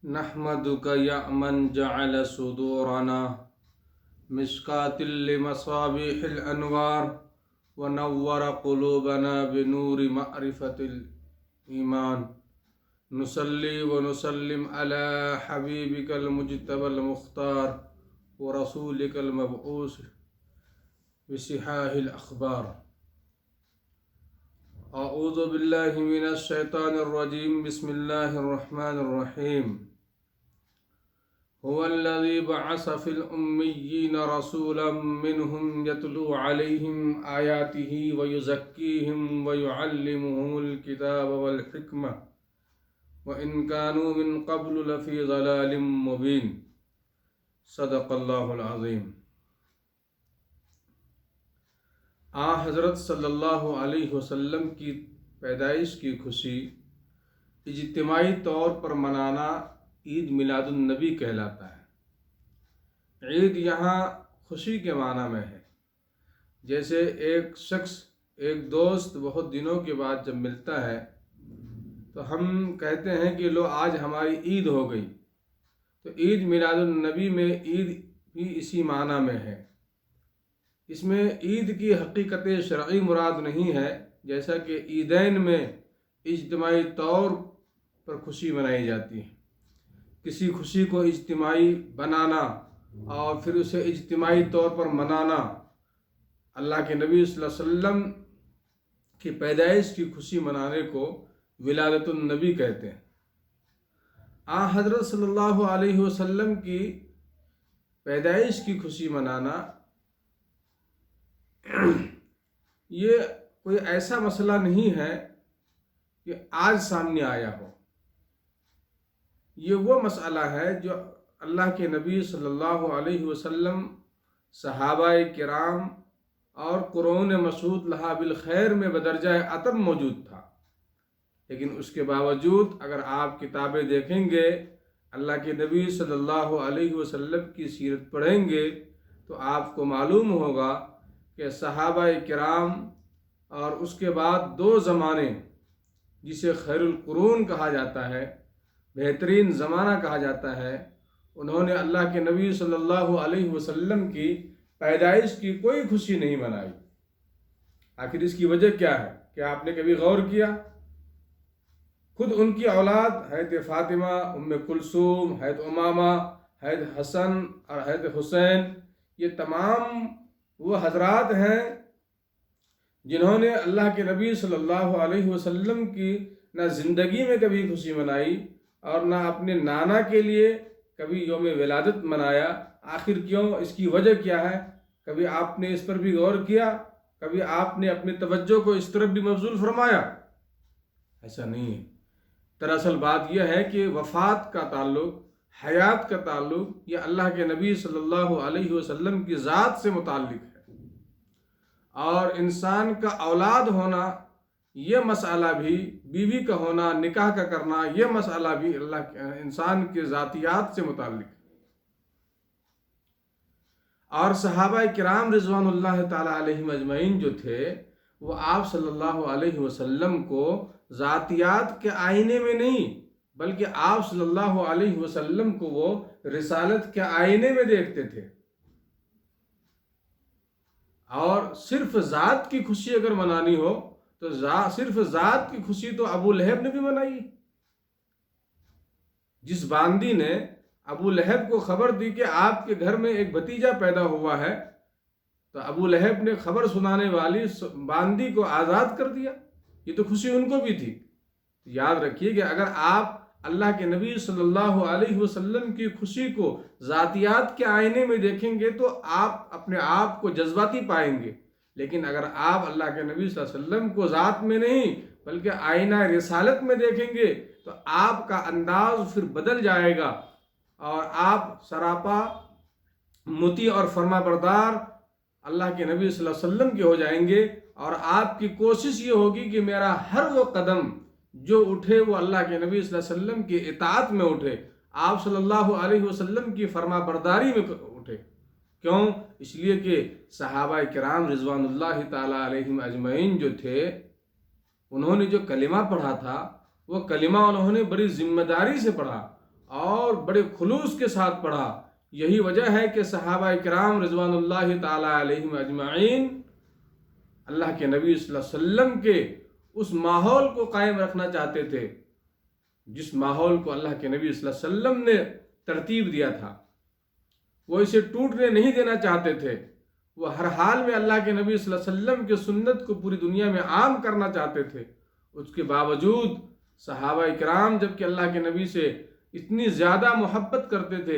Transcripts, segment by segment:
نحمدک یا من جعل صدورنا مشکاة لمصابیح الانوار ونور قلوبنا بنور معرفة الایمان نصلی ونسلم علی حبیبک المجتبی المختار ورسولک المبعوث بصحاح الاخبار. اعوذ باللہ من الشیطان الرجیم. بسم اللہ الرحمن الرحیم. هو الذی بعث فی الأمیین رسولا منهم یتلو علیہم آیاتہ ویزکیہم ویعلمہم الکتاب والحکمہ وَإِن كَانُوا مِن قَبْلُ لَفِي ضَلَالٍ مُّبِينٍ. صدق اللہ العظیم. حضرت صلی اللہ علیہ وسلم کی پیدائش کی خوشی اجتماعی طور پر منانا عید میلاد النبی کہلاتا ہے. عید یہاں خوشی کے معنی میں ہے. جیسے ایک شخص ایک دوست بہت دنوں کے بعد جب ملتا ہے تو ہم کہتے ہیں کہ لو آج ہماری عید ہو گئی. تو عید میلاد النبی میں عید بھی اسی معنی میں ہے. اس میں عید کی حقیقت شرعی مراد نہیں ہے، جیسا کہ عیدین میں اجتماعی طور پر خوشی منائی جاتی ہے. کسی خوشی کو اجتماعی بنانا اور پھر اسے اجتماعی طور پر منانا، اللہ کے نبی صلی اللہ علیہ وسلم کی پیدائش کی خوشی منانے کو ولادت النبی کہتے ہیں. حضرت صلی اللہ علیہ وسلم کی پیدائش کی خوشی منانا یہ کوئی ایسا مسئلہ نہیں ہے کہ آج سامنے آیا ہو. یہ وہ مسئلہ ہے جو اللہ کے نبی صلی اللہ علیہ وسلم، صحابہ کرام اور قرون مسعود لہا بالخیر میں بدرجہ اتم موجود تھا. لیکن اس کے باوجود اگر آپ کتابیں دیکھیں گے، اللہ کے نبی صلی اللہ علیہ وسلم کی سیرت پڑھیں گے تو آپ کو معلوم ہوگا کہ صحابہ کرام اور اس کے بعد دو زمانے جسے خیر القرون کہا جاتا ہے، بہترین زمانہ کہا جاتا ہے، انہوں نے اللہ کے نبی صلی اللہ علیہ وسلم کی پیدائش کی کوئی خوشی نہیں منائی. آخر اس کی وجہ کیا ہے؟ کیا آپ نے کبھی غور کیا؟ خود ان کی اولاد حضرت فاطمہ، ام کلثوم، حضرت امامہ، حضرت حسن اور حضرت حسین، یہ تمام وہ حضرات ہیں جنہوں نے اللہ کے نبی صلی اللہ علیہ وسلم کی نہ زندگی میں کبھی خوشی منائی اور نہ اپنے نانا کے لیے کبھی یوم ولادت منایا. آخر کیوں؟ اس کی وجہ کیا ہے؟ کبھی آپ نے اس پر بھی غور کیا؟ کبھی آپ نے اپنی توجہ کو اس طرف بھی مبذول فرمایا؟ ایسا نہیں ہے. دراصل بات یہ ہے کہ وفات کا تعلق، حیات کا تعلق یہ اللہ کے نبی صلی اللہ علیہ وسلم کی ذات سے متعلق ہے. اور انسان کا اولاد ہونا یہ مسئلہ بھی، بیوی کا ہونا، نکاح کا کرنا یہ مسئلہ بھی انسان کے ذاتیات سے متعلق ہے. اور صحابہ کرام رضوان اللہ تعالی علیہم اجمعین جو تھے وہ آپ صلی اللہ علیہ وسلم کو ذاتیات کے آئینے میں نہیں بلکہ آپ صلی اللہ علیہ وسلم کو وہ رسالت کے آئینے میں دیکھتے تھے. اور صرف ذات کی خوشی اگر منانی ہو تو صرف ذات کی خوشی تو ابو لہب نے بھی منائی. جس باندی نے ابو لہب کو خبر دی کہ آپ کے گھر میں ایک بھتیجا پیدا ہوا ہے تو ابو لہب نے خبر سنانے والی باندی کو آزاد کر دیا. یہ تو خوشی ان کو بھی تھی. یاد رکھیے کہ اگر آپ اللہ کے نبی صلی اللہ علیہ وسلم کی خوشی کو ذاتیات کے آئینے میں دیکھیں گے تو آپ اپنے آپ کو جذباتی پائیں گے. لیکن اگر آپ اللہ کے نبی صلی اللہ علیہ وسلم کو ذات میں نہیں بلکہ آئینہ رسالت میں دیکھیں گے تو آپ کا انداز پھر بدل جائے گا اور آپ سراپا مطیع اور فرما بردار اللہ کے نبی صلی اللہ علیہ وسلم کے ہو جائیں گے. اور آپ کی کوشش یہ ہوگی کہ میرا ہر وہ قدم جو اٹھے وہ اللہ کے نبی صلی اللہ علیہ وسلم کی اطاعت میں اٹھے، آپ صلی اللہ علیہ وسلم کی فرما برداری میں اٹھے. کیوں؟ اس لیے کہ صحابہ کرام رضوان اللہ تعالی علیہم اجمعین جو تھے انہوں نے جو کلمہ پڑھا تھا وہ کلمہ انہوں نے بڑی ذمہ داری سے پڑھا اور بڑے خلوص کے ساتھ پڑھا. یہی وجہ ہے کہ صحابہ کرام رضوان اللہ تعالی علیہم اجمعین اللہ کے نبی صلی اللہ علیہ وسلم کے اس ماحول کو قائم رکھنا چاہتے تھے جس ماحول کو اللہ کے نبی صلی اللہ علیہ وسلم نے ترتیب دیا تھا. وہ اسے ٹوٹنے نہیں دینا چاہتے تھے. وہ ہر حال میں اللہ کے نبی صلی اللہ علیہ وسلم کی سنت کو پوری دنیا میں عام کرنا چاہتے تھے. اس کے باوجود صحابہ کرام جب کہ اللہ کے نبی سے اتنی زیادہ محبت کرتے تھے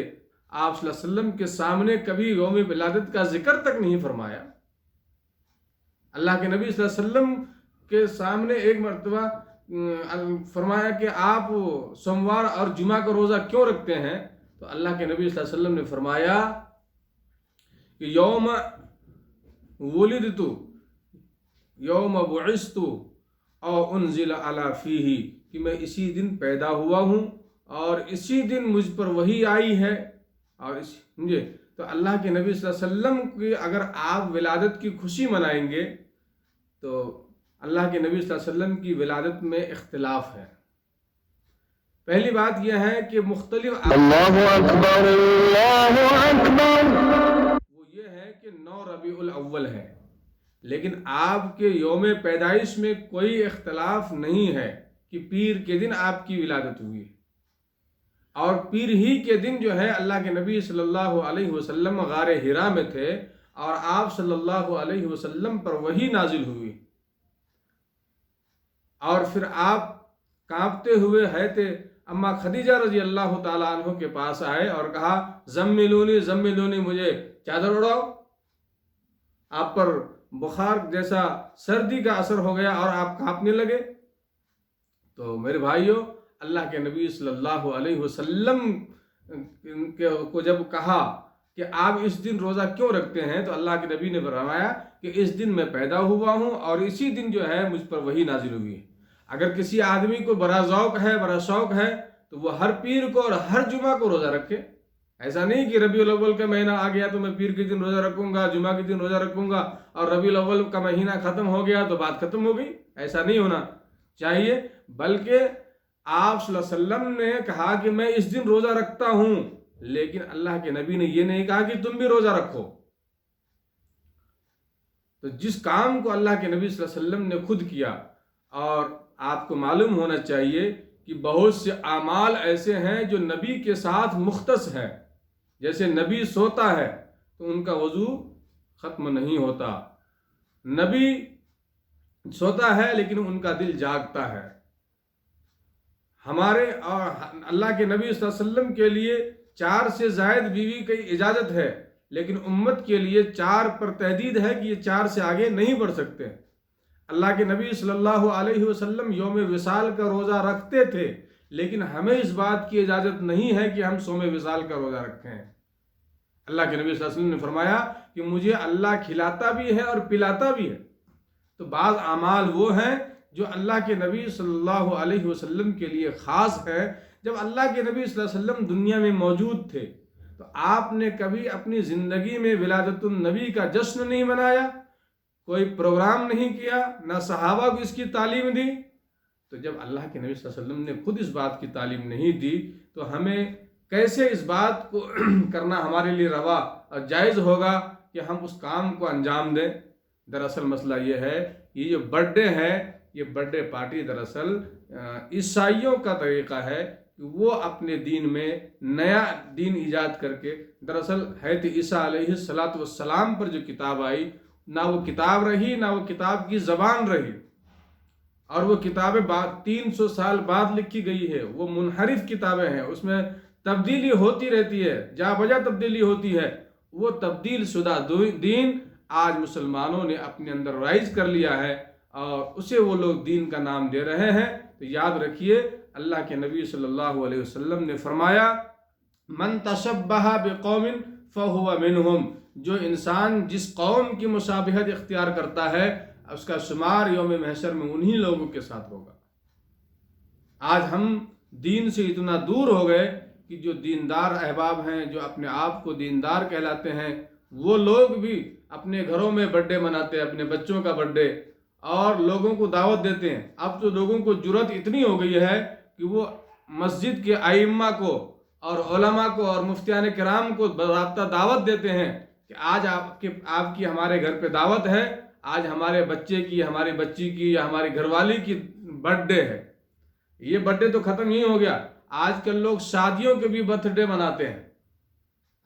آپ صلی اللہ علیہ وسلم کے سامنے کبھی یوم ولادت کا ذکر تک نہیں فرمایا. اللہ کے نبی صلی اللہ علیہ وسلم کے سامنے ایک مرتبہ فرمایا کہ آپ سوموار اور جمعہ کا روزہ کیوں رکھتے ہیں؟ تو اللہ کے نبی صلی اللہ علیہ وسلم نے فرمایا کہ یوم ولدت یوم بعثت او انزل علی فیہ، کہ میں اسی دن پیدا ہوا ہوں اور اسی دن مجھ پر وحی آئی ہے. اور سمجھے تو اللہ کے نبی صلی اللہ علیہ وسلم کی اگر آپ ولادت کی خوشی منائیں گے تو اللہ کے نبی صلی اللہ علیہ وسلم کی ولادت میں اختلاف ہے. پہلی بات یہ ہے کہ مختلف اللہ اکبر اللہ اکبر، وہ یہ ہے کہ 9 ربیع الاول ہے، لیکن آپ کے یوم پیدائش میں کوئی اختلاف نہیں ہے کہ پیر کے دن آپ کی ولادت ہوئی ہے. اور پیر ہی کے دن جو ہے اللہ کے نبی صلی اللہ علیہ وسلم غار حرا میں تھے اور آپ صلی اللہ علیہ وسلم پر وحی نازل ہوئی. اور پھر آپ کانپتے ہوئے حضرت اما خدیجہ رضی اللہ تعالیٰ عنہ کے پاس آئے اور کہا زملونی زملونی، مجھے چادر اڑاؤ. آپ پر بخار جیسا سردی کا اثر ہو گیا اور آپ کانپنے لگے. تو میرے بھائیوں، اللہ کے نبی صلی اللہ علیہ وسلم کو جب کہا کہ آپ اس دن روزہ کیوں رکھتے ہیں تو اللہ کے نبی نے فرمایا کہ اس دن میں پیدا ہوا ہوں اور اسی دن جو ہے مجھ پر وحی نازل ہوئی ہے. اگر کسی آدمی کو بڑا ذوق ہے، بڑا شوق ہے تو وہ ہر پیر کو اور ہر جمعہ کو روزہ رکھے. ایسا نہیں کہ ربیع الاول کا مہینہ آ گیا تو میں پیر کے دن روزہ رکھوں گا، جمعہ کے دن روزہ رکھوں گا اور ربیع الاول کا مہینہ ختم ہو گیا تو بات ختم ہو گئی. ایسا نہیں ہونا چاہیے، بلکہ آپ صلی اللہ علیہ وسلم نے کہا کہ میں اس دن روزہ رکھتا ہوں، لیکن اللہ کے نبی نے یہ نہیں کہا کہ تم بھی روزہ رکھو. تو جس کام کو اللہ کے نبی صلی اللہ علیہ وسلم نے خود کیا، اور آپ کو معلوم ہونا چاہیے کہ بہت سے اعمال ایسے ہیں جو نبی کے ساتھ مختص ہے. جیسے نبی سوتا ہے تو ان کا وضو ختم نہیں ہوتا، نبی سوتا ہے لیکن ان کا دل جاگتا ہے. ہمارے اور اللہ کے نبی صلی اللہ علیہ وسلم کے لیے 4 سے زائد بیوی کی اجازت ہے، لیکن امت کے لیے 4 پر تحدید ہے کہ یہ 4 سے آگے نہیں بڑھ سکتے. اللہ کے نبی صلی اللہ علیہ وسلم یوم وصال کا روزہ رکھتے تھے، لیکن ہمیں اس بات کی اجازت نہیں ہے کہ ہم صوم وصال کا روزہ رکھیں. اللہ کے نبی صلی اللہ علیہ وسلم نے فرمایا کہ مجھے اللہ کھلاتا بھی ہے اور پلاتا بھی ہے. تو بعض اعمال وہ ہیں جو اللہ کے نبی صلی اللہ علیہ وسلم کے لیے خاص ہے. جب اللہ کے نبی صلی اللہ علیہ وسلم دنیا میں موجود تھے تو آپ نے کبھی اپنی زندگی میں ولادت النبی کا جشن نہیں منایا، کوئی پروگرام نہیں کیا، نہ صحابہ کو اس کی تعلیم دی. تو جب اللہ کے نبی صلی اللہ علیہ وسلم نے خود اس بات کی تعلیم نہیں دی تو ہمیں کیسے اس بات کو کرنا ہمارے لیے روا اور جائز ہوگا کہ ہم اس کام کو انجام دیں. دراصل مسئلہ یہ ہے، یہ جو برتھ ڈے ہے، یہ برتھ ڈے پارٹی دراصل عیسائیوں کا طریقہ ہے کہ وہ اپنے دین میں نیا دین ایجاد کر کے، دراصل حضرت عیسیٰ علیہ السلام پر جو کتاب آئی، نہ وہ کتاب رہی نہ وہ کتاب کی زبان رہی، اور وہ کتابیں 300 سال بعد لکھی گئی ہے. وہ منحرف کتابیں ہیں، اس میں تبدیلی ہوتی رہتی ہے، جا بجا تبدیلی ہوتی ہے. وہ تبدیل شدہ دین آج مسلمانوں نے اپنے اندر رائج کر لیا ہے اور اسے وہ لوگ دین کا نام دے رہے ہیں. تو یاد رکھیے، اللہ کے نبی صلی اللہ علیہ وسلم نے فرمایا من تشبہ بقوم فہو منہم، جو انسان جس قوم کی مشابہت اختیار کرتا ہے اس کا شمار یوم محشر میں انہی لوگوں کے ساتھ ہوگا. آج ہم دین سے اتنا دور ہو گئے کہ جو دیندار احباب ہیں، جو اپنے آپ کو دیندار کہلاتے ہیں، وہ لوگ بھی اپنے گھروں میں برتھ ڈے مناتے ہیں، اپنے بچوں کا برتھ ڈے، اور لوگوں کو دعوت دیتے ہیں۔ اب تو لوگوں کو جرأت اتنی ہو گئی ہے کہ وہ مسجد کے ائمہ کو اور علماء کو اور مفتیان کرام کو باضابطہ دعوت دیتے ہیں کہ آج آپ کی ہمارے گھر پہ دعوت ہے، آج ہمارے بچے کی، ہماری بچی کی یا ہماری گھر والی کی برتھ ڈے ہے۔ یہ برتھ ڈے تو ختم ہی ہو گیا، آج کل لوگ شادیوں کے بھی برتھ ڈے مناتے ہیں۔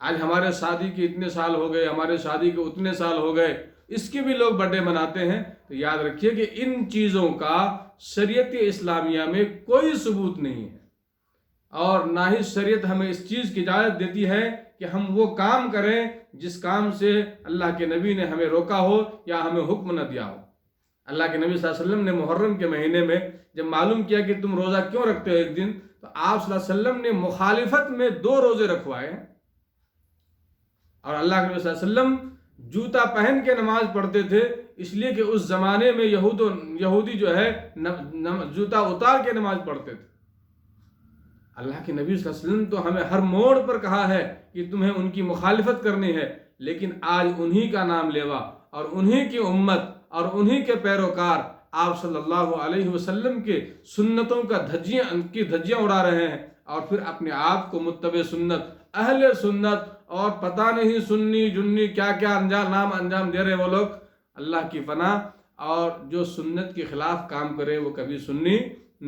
آج ہمارے شادی کے اتنے سال ہو گئے، ہمارے شادی کے اتنے سال ہو گئے، اس کے بھی لوگ برتھ ڈے مناتے ہیں۔ تو یاد رکھیے کہ ان چیزوں کا شریعت اسلامیہ میں کوئی ثبوت نہیں ہے، اور نہ ہی شریعت ہمیں اس چیز کی اجازت دیتی ہے کہ ہم وہ کام کریں جس کام سے اللہ کے نبی نے ہمیں روکا ہو یا ہمیں حکم نہ دیا ہو۔ اللہ کے نبی صلی اللہ علیہ وسلم نے محرم کے مہینے میں جب معلوم کیا کہ تم روزہ کیوں رکھتے ہو ایک دن، تو آپ صلی اللہ علیہ وسلم نے مخالفت میں 2 روزے رکھوائے ہیں۔ اور اللہ کے نبی صلی اللہ علیہ وسلم جوتا پہن کے نماز پڑھتے تھے، اس لیے کہ اس زمانے میں یہودی جو ہے جوتا اتار کے نماز پڑھتے تھے۔ اللہ کے نبی صلی اللہ علیہ وسلم تو ہمیں ہر موڑ پر کہا ہے کہ تمہیں ان کی مخالفت کرنی ہے، لیکن آج انہی کا نام لیوا اور انہی کی امت اور انہی کے پیروکار آپ صلی اللہ علیہ وسلم کے سنتوں کا دھجیاں اڑا رہے ہیں، اور پھر اپنے آپ کو متبع سنت، اہل سنت اور پتہ نہیں سنی جنی کیا کیا نام انجام دے رہے وہ لوگ۔ اللہ کی پناہ، اور جو سنت کے خلاف کام کرے وہ کبھی سنی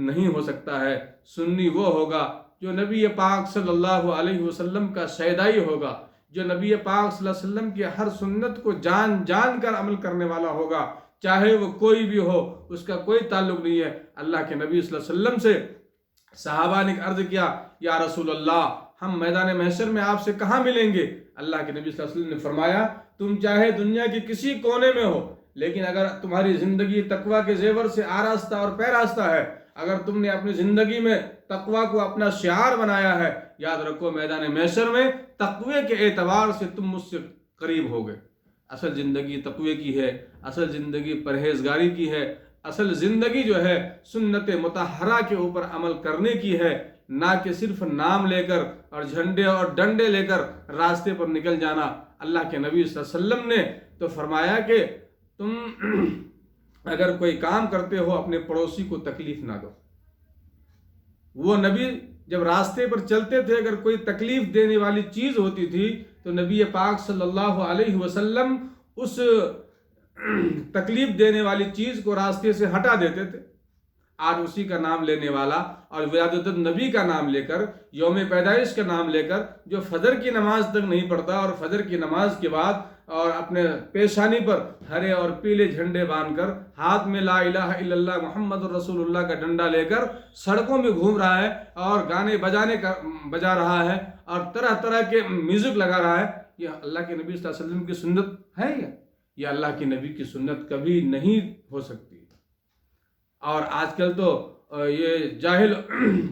نہیں ہو سکتا ہے۔ سنی وہ ہوگا جو نبی پاک صلی اللہ علیہ وسلم کا شیدائی ہوگا، جو نبی پاک صلی اللہ علیہ وسلم کی ہر سنت کو جان جان کر عمل کرنے والا ہوگا، چاہے وہ کوئی بھی ہو، اس کا کوئی تعلق نہیں ہے۔ اللہ کے نبی صلی اللہ علیہ وسلم سے صحابہ نے عرض کیا، یا رسول اللہ، ہم میدان محشر میں آپ سے کہاں ملیں گے؟ اللہ کے نبی صلی اللہ علیہ وسلم نے فرمایا، تم چاہے دنیا کے کسی کونے میں ہو، لیکن اگر تمہاری زندگی تقوی کے زیور سے آراستہ اور پیراستہ ہے، اگر تم نے اپنی زندگی میں تقوی کو اپنا شعار بنایا ہے، یاد رکھو میدان محشر میں تقوی کے اعتبار سے تم مجھ سے قریب ہوگے۔ اصل زندگی تقوی کی ہے، اصل زندگی پرہیزگاری کی ہے، اصل زندگی جو ہے سنت مطہرہ کے اوپر عمل کرنے کی ہے، نہ کہ صرف نام لے کر اور جھنڈے اور ڈنڈے لے کر راستے پر نکل جانا۔ اللہ کے نبی صلی اللہ علیہ وسلم نے تو فرمایا کہ تم اگر کوئی کام کرتے ہو اپنے پڑوسی کو تکلیف نہ دو۔ وہ نبی جب راستے پر چلتے تھے، اگر کوئی تکلیف دینے والی چیز ہوتی تھی تو نبی پاک صلی اللہ علیہ وسلم اس تکلیف دینے والی چیز کو راستے سے ہٹا دیتے تھے۔ آج اسی کا نام لینے والا اور ولادت النبی کا نام لے کر، یوم پیدائش کا نام لے کر، جو فجر کی نماز تک نہیں پڑھتا اور فجر کی نماز کے بعد اور اپنے پیشانی پر ہرے اور پیلے جھنڈے باندھ کر، ہاتھ میں لا الہ الا اللہ محمد رسول اللہ کا ڈنڈا لے کر سڑکوں میں گھوم رہا ہے اور گانے بجا رہا ہے اور طرح طرح کے میوزک لگا رہا ہے، یہ اللہ کے نبی صلی اللہ علیہ وسلم کی سنت ہے؟ یہ اللہ کے نبی کی سنت کبھی نہیں ہو سکتی۔ اور آج کل تو یہ جاہل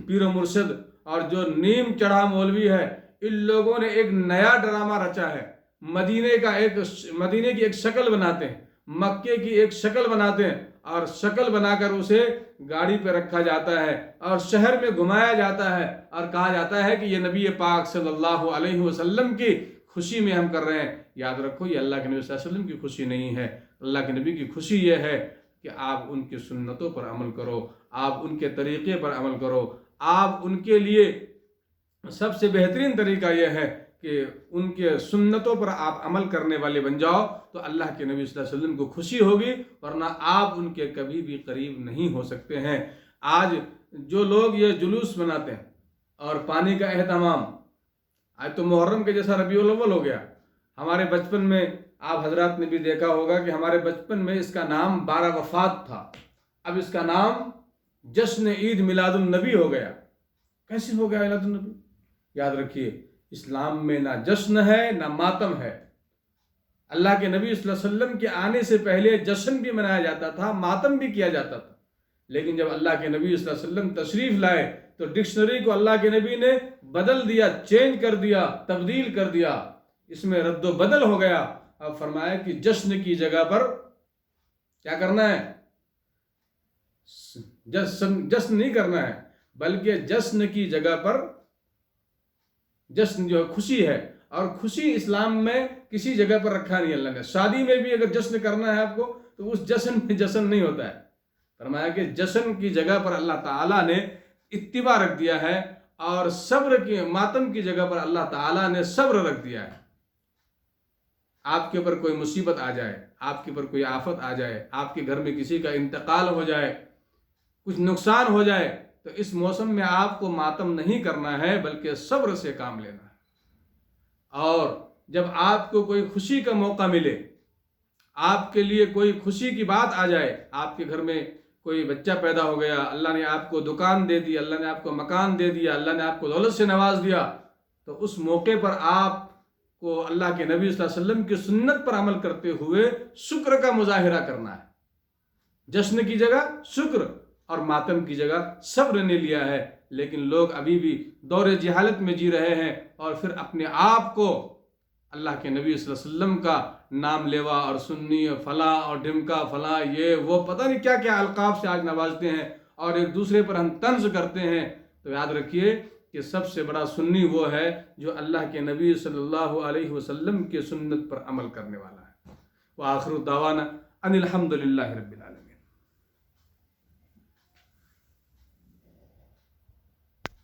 پیر و مرشد اور جو نیم چڑھا مولوی ہے، ان لوگوں نے ایک نیا ڈرامہ رچا ہے۔ مدینے کی ایک شکل بناتے ہیں، مکے کی ایک شکل بناتے ہیں، اور شکل بنا کر اسے گاڑی پہ رکھا جاتا ہے اور شہر میں گھمایا جاتا ہے اور کہا جاتا ہے کہ یہ نبی پاک صلی اللہ علیہ وسلم کی خوشی میں ہم کر رہے ہیں۔ یاد رکھو، یہ اللہ کے نبی صلی اللہ علیہ وسلم کی خوشی نہیں ہے۔ اللہ کے نبی کی خوشی یہ ہے کہ آپ ان کی سنتوں پر عمل کرو، آپ ان کے طریقے پر عمل کرو۔ آپ ان کے لیے سب سے بہترین طریقہ یہ ہے کہ ان کے سنتوں پر آپ عمل کرنے والے بن جاؤ، تو اللہ کے نبی صلی اللہ علیہ وسلم کو خوشی ہوگی، ورنہ آپ ان کے کبھی بھی قریب نہیں ہو سکتے ہیں۔ آج جو لوگ یہ جلوس مناتے ہیں اور پانی کا اہتمام، آج تو محرم کے جیسا ربیع الاول ہو گیا۔ ہمارے بچپن میں آپ حضرات نے بھی دیکھا ہوگا کہ ہمارے بچپن میں اس کا نام 12 وفات تھا، اب اس کا نام جشن عید میلاد النبی ہو گیا۔ کیسے ہو گیا میلاد النبی؟ یاد رکھیے، اسلام میں نہ جشن ہے نہ ماتم ہے۔ اللہ کے نبی صلی اللہ علیہ وسلم کے آنے سے پہلے جشن بھی منایا جاتا تھا، ماتم بھی کیا جاتا تھا، لیکن جب اللہ کے نبی صلی اللہ علیہ وسلم تشریف لائے تو ڈکشنری کو اللہ کے نبی نے بدل دیا، چینج کر دیا، تبدیل کر دیا، اس میں رد و بدل ہو گیا۔ اب فرمایا کہ جشن کی جگہ پر کیا کرنا ہے؟ جشن نہیں کرنا ہے، بلکہ جشن کی جگہ پر جشن جو خوشی ہے، اور خوشی اسلام میں کسی جگہ پر رکھا نہیں اللہ نے۔ شادی میں بھی اگر جشن کرنا ہے آپ کو تو اس جشن میں جشن نہیں ہوتا ہے. فرمایا کہ جشن کی جگہ پر اللہ تعالیٰ نے اتباع رکھ دیا ہے، اور صبر کی ماتم کی جگہ پر اللہ تعالیٰ نے صبر رکھ دیا ہے. آپ کے اوپر کوئی مصیبت آ جائے، آپ کے اوپر کوئی آفت آ جائے، آپ کے گھر میں کسی کا انتقال ہو جائے، کچھ نقصان ہو جائے، تو اس موسم میں آپ کو ماتم نہیں کرنا ہے بلکہ صبر سے کام لینا ہے. اور جب آپ کو کوئی خوشی کا موقع ملے، آپ کے لیے کوئی خوشی کی بات آ جائے، آپ کے گھر میں کوئی بچہ پیدا ہو گیا، اللہ نے آپ کو دکان دے دی، اللہ نے آپ کو مکان دے دیا، اللہ نے آپ کو دولت سے نواز دیا، تو اس موقع پر آپ کو اللہ کے نبی صلی اللہ علیہ وسلم کی سنت پر عمل کرتے ہوئے شکر کا مظاہرہ کرنا ہے. جشن کی جگہ شکر اور ماتم کی جگہ صبر نے لیا ہے. لیکن لوگ ابھی بھی دور جہالت میں جی رہے ہیں، اور پھر اپنے آپ کو اللہ کے نبی صلی اللہ علیہ وسلم کا نام لیوا اور سنی فلاں اور ڈمکا فلاں، یہ وہ پتہ نہیں کیا کیا القاب سے آج نوازتے ہیں، اور ایک دوسرے پر ہم طنز کرتے ہیں. تو یاد رکھیے کہ سب سے بڑا سنی وہ ہے جو اللہ کے نبی صلی اللہ علیہ وسلم کے سنت پر عمل کرنے والا ہے. وآخر دعوانا ان الحمد للہ رب العالمین.